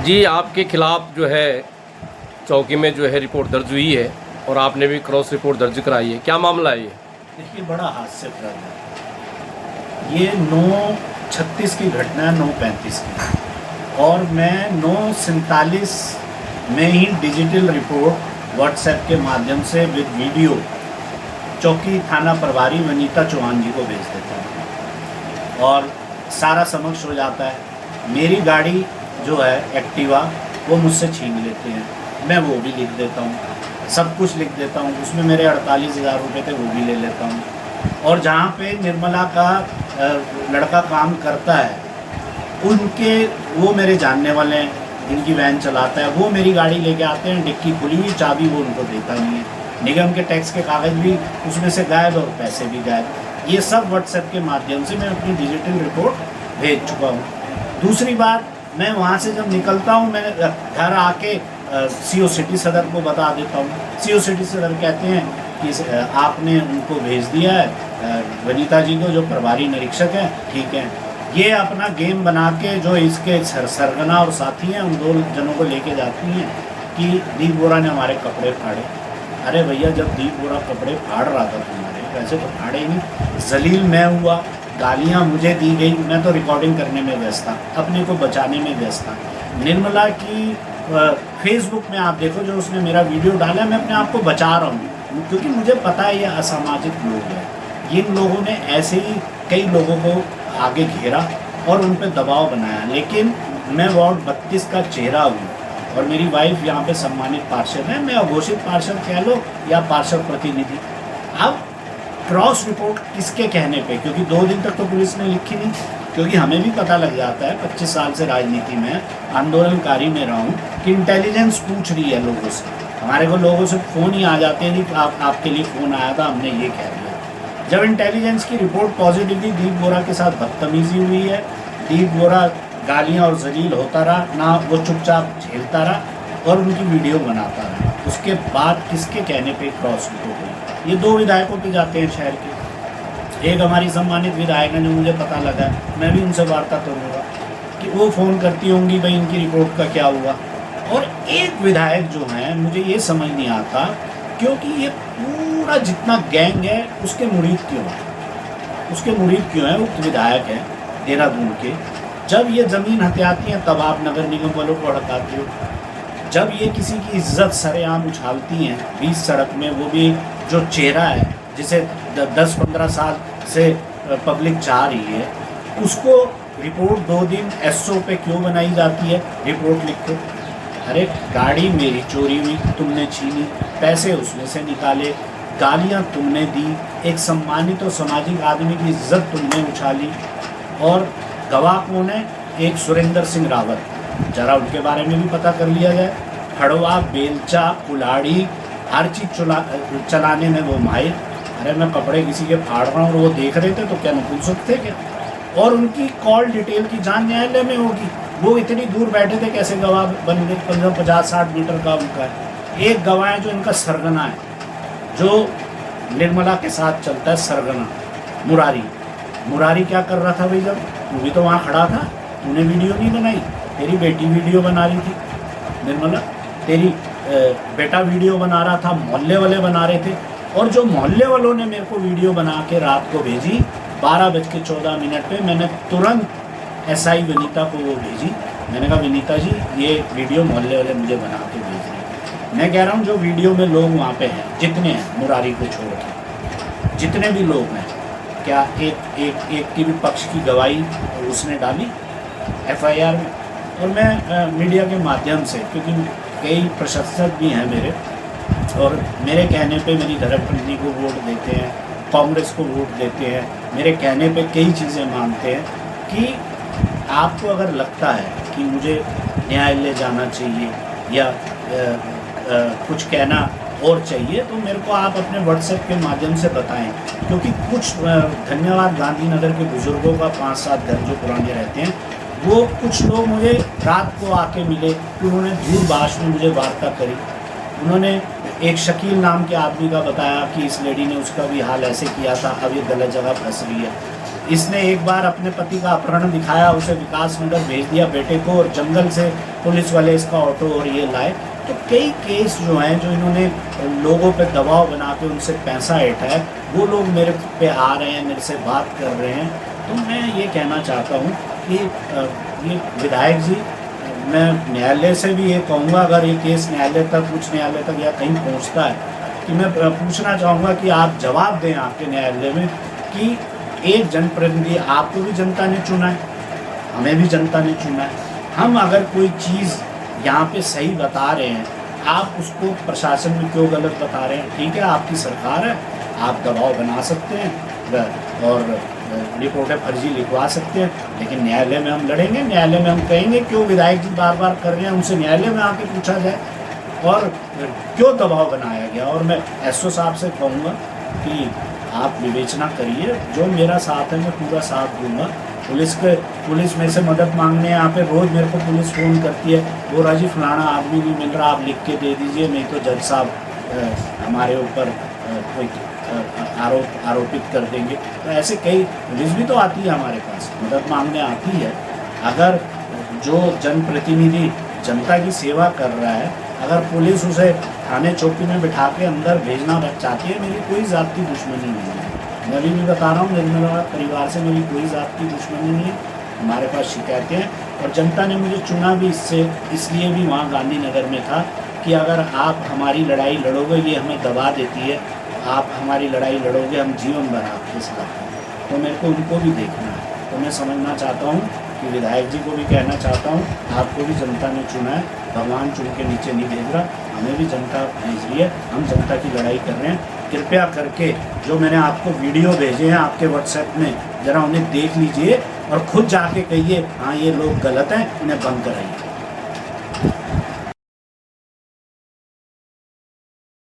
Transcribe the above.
जी, आपके खिलाफ जो है चौकी में जो है रिपोर्ट दर्ज हुई है और आपने भी क्रॉस रिपोर्ट दर्ज कराई है, क्या मामला है ये? देखिए, बड़ा हास्यप्रद है ये। 9:36 की घटना है, 9:35 की, और मैं 9:47 में ही डिजिटल रिपोर्ट व्हाट्सएप के माध्यम से विद वीडियो चौकी थाना प्रभारी वनीता चौहान जी को भेज देता हूँ और सारा समक्ष हो जाता है। मेरी गाड़ी जो है एक्टिवा वो मुझसे छीन लेते हैं, मैं वो भी लिख देता हूँ, सब कुछ लिख देता हूँ। उसमें मेरे 48,000 रुपये थे, वो भी ले लेता हूँ। और जहाँ पे निर्मला का लड़का काम करता है, उनके वो मेरे जानने वाले हैं, इनकी वैन चलाता है, वो मेरी गाड़ी लेके आते हैं, डिक्की खुली हुई, चाबी वो उनको देता नहीं है, निगम के टैक्स के कागज़ भी उसमें से गायब और पैसे भी गायब। ये सब व्हाट्सएप के माध्यम से मैं अपनी डिजिटल रिपोर्ट भेज चुका हूँ। दूसरी बात, मैं वहाँ से जब निकलता हूँ, मैं घर आके CO सिटी सदर को बता देता हूँ। CO सिटी सदर कहते हैं कि आपने उनको भेज दिया है वनीता जी को, जो प्रभारी निरीक्षक हैं, ठीक है। ये अपना गेम बना के जो इसके सरगना और साथी हैं, उन 2 जनों को लेके जाती हैं कि दीप बोरा ने हमारे कपड़े फाड़े। अरे भैया, जब दीप बोरा कपड़े फाड़ रहा था तुम्हारे, वैसे तो फाड़े ही नहीं। जलील मैं हुआ, गालियाँ मुझे दी गई, मैं तो रिकॉर्डिंग करने में व्यस्त था, अपने को बचाने में व्यस्त था। निर्मला की फेसबुक में आप देखो, जो उसने मेरा वीडियो डाला है, मैं अपने आप को बचा रहा हूँ, क्योंकि मुझे पता है ये असामाजिक लोग हैं। इन लोगों ने ऐसे ही कई लोगों को आगे घेरा और उन पर दबाव बनाया, लेकिन मैं वार्ड 32 का चेहरा हूँ और मेरी वाइफ यहाँ पे सम्मानित पार्षद है। मैं अघोषित पार्षद कह लो या पार्षद प्रतिनिधि। अब क्रॉस रिपोर्ट किसके कहने पे, क्योंकि 2 दिन तक तो पुलिस ने लिखी नहीं, क्योंकि हमें भी पता लग जाता है, 25 साल से राजनीति में आंदोलनकारी में रहा हूँ, कि इंटेलिजेंस पूछ रही है लोगों से। हमारे को लोगों से फ़ोन ही आ जाते हैं कि आपके लिए फ़ोन आया था, हमने ये कह दिया। जब इंटेलिजेंस की रिपोर्ट पॉजिटिव थी, दीप बोरा के साथ बदतमीजी हुई है, दीप बोरा गालियाँ और जलील होता रहा, ना वो चुपचाप झेलता रहा और उनकी वीडियो बनाता रहा। उसके बाद किसके कहने पे क्रॉस रिपोर्ट हुई? ये 2 विधायकों पे जाते हैं शहर के। एक हमारी सम्मानित विधायक है, जो मुझे पता लगा, मैं भी उनसे वार्ता करूँगा कि वो फ़ोन करती होंगी, भाई इनकी रिपोर्ट का क्या हुआ। और एक विधायक जो हैं, मुझे ये समझ नहीं आता, क्योंकि ये पूरा जितना गैंग है उसके मुरीद क्यों है, उसके मुरीद क्यों है? उक्त विधायक हैं देहरादून के। जब ये ज़मीन हथियाती हैं तब आप नगर निगम वालों को हड़काते हो। जब ये किसी की इज्जत सरेआम उछालती हैं बीच सड़क में, वो भी जो चेहरा है जिसे 10-15 साल से पब्लिक चाह रही है, उसको रिपोर्ट 2 दिन SO पे क्यों बनाई जाती है? रिपोर्ट लिखो। अरे गाड़ी मेरी चोरी हुई, तुमने छीनी, पैसे उसमें से निकाले, गालियाँ तुमने दी, एक सम्मानित और सामाजिक आदमी की इज्जत तुमने उछाली। और गवाह कौन है? एक सुरेंद्र सिंह रावत, जरा उनके बारे में भी पता कर लिया जाए। खड़वा, बेलचा, कुल्हाड़ी, हर चीज़ चलाने में वो माहिर। अरे मैं कपड़े किसी के फाड़ रहा हूँ और वो देख रहे थे, तो क्या नपुंसक थे क्या? और उनकी कॉल डिटेल की जांच न्यायालय में होगी। वो इतनी दूर बैठे थे, कैसे गवाह बन गए? 50-60 मीटर का उनका है। एक गवाह है जो इनका सरगना है, जो निर्मला के साथ चलता है, सरगना मुरारी। मुरारी क्या कर रहा था भाई? जब तू भी तो वहाँ खड़ा था, तूने वीडियो नहीं बनाई? तेरी बेटी वीडियो बना रही थी निर्मला, तेरी बेटा वीडियो बना रहा था, मोहल्ले वाले बना रहे थे। और जो मोहल्ले वालों ने मेरे को वीडियो बना के रात को भेजी 12:14 पे, मैंने तुरंत SI वनीता को वो भेजी। मैंने कहा, वनीता जी, ये वीडियो मोहल्ले वाले मुझे बना के भेज रहे हैं। मैं कह रहा हूँ, जो वीडियो में लोग वहाँ पे हैं, जितने हैं मुरारी को छोड़ के, जितने भी लोग हैं, क्या एक की भी पक्ष की गवाही उसने डाली FIR में? और मैं मीडिया के माध्यम से, क्योंकि कई प्रशंसक भी हैं मेरे, और मेरे कहने पे मेरी धर्मपत्नी को वोट देते हैं, कांग्रेस को वोट देते हैं, मेरे कहने पे कई चीज़ें मानते हैं, कि आपको अगर लगता है कि मुझे न्यायालय जाना चाहिए या कुछ कहना और चाहिए, तो मेरे को आप अपने व्हाट्सएप के माध्यम से बताएं। क्योंकि कुछ धन्यवाद गांधीनगर के बुज़ुर्गों का 5-7 घर जो पुराने रहते हैं, वो कुछ लोग मुझे रात को आके मिले, उन्होंने दूरभाष में मुझे वार्ता करी। उन्होंने एक शकील नाम के आदमी का बताया कि इस लेडी ने उसका भी हाल ऐसे किया था, अब ये गलत जगह फंस रही है। इसने एक बार अपने पति का अपहरण दिखाया, उसे विकास नगर भेज दिया बेटे को, और जंगल से पुलिस वाले इसका ऑटो और ये लाए। तो कई केस जो हैं, जो इन्होंने लोगों पे दबाव बना के उनसे पैसा ऐठा है, वो लोग मेरे पे आ रहे हैं, मेरे से बात कर रहे हैं। तो मैं ये कहना चाहता हूँ कि ये विधायक जी, मैं न्यायालय से भी ये कहूँगा, अगर ये केस न्यायालय तक, उच्च न्यायालय तक या कहीं पहुँचता है, कि मैं पूछना चाहूँगा कि आप जवाब दें आपके न्यायालय में कि एक जनप्रतिनिधि, आपको भी जनता ने चुना है, हमें भी जनता ने चुना है, हम अगर कोई चीज़ यहाँ पे सही बता रहे हैं, आप उसको प्रशासन में क्यों गलत बता रहे हैं? ठीक है, आपकी सरकार है, आप दबाव बना सकते हैं और रिपोर्टें फर्जी लिखवा सकते हैं, लेकिन न्यायालय में हम लड़ेंगे, न्यायालय में हम कहेंगे क्यों विधायक जी बार बार कर रहे हैं, उनसे न्यायालय में आके पूछा जाए और क्यों दबाव बनाया गया। और मैं एसओ साहब से कहूँगा कि आप विवेचना करिए, जो मेरा साथ है मैं पूरा साथ दूंगा। पुलिस मेरे से मदद मांगने यहाँ पे रोज़ मेरे को पुलिस फ़ोन करती है, वो राजी फलाना आदमी नहीं मिल रहा, आप लिख के दे दीजिए, नहीं तो जज साहब हमारे ऊपर कोई आरोपित कर देंगे। तो ऐसे कई पुलिस भी तो आती है हमारे पास, मदद मांगने आती है। अगर जो जनप्रतिनिधि जनता की सेवा कर रहा है, अगर पुलिस उसे थाने चौकी में बिठा के अंदर भेजना चाहती है, मेरी कोई ज़ाती दुश्मनी नहीं है। मैं अभी भी बता रहा हूँ, मेरे परिवार से मेरी कोई ज़ाती दुश्मनी नहीं है। हमारे पास शिकायतें हैं और जनता ने मुझे चुना भी इसलिए भी वहाँ गांधीनगर में था कि अगर आप हमारी लड़ाई लड़ोगे, ये हमें दबा देती है, आप हमारी लड़ाई लड़ोगे, हम जीवन भर आपके साथ हैं। तो मेरे को उनको भी देखना है। तो मैं समझना चाहता हूँ कि विधायक जी को भी कहना चाहता हूँ, आपको भी जनता ने चुना है, भगवान चुन के नीचे नहीं भेज रहा, हमें भी जनता भेज रही है, हम जनता की लड़ाई कर रहे हैं। कृपया करके जो मैंने आपको वीडियो भेजे हैं आपके व्हाट्सएप में, ज़रा उन्हें देख लीजिए और खुद जाके कहिए हाँ ये लोग गलत हैं, इन्हें बंद कराइए।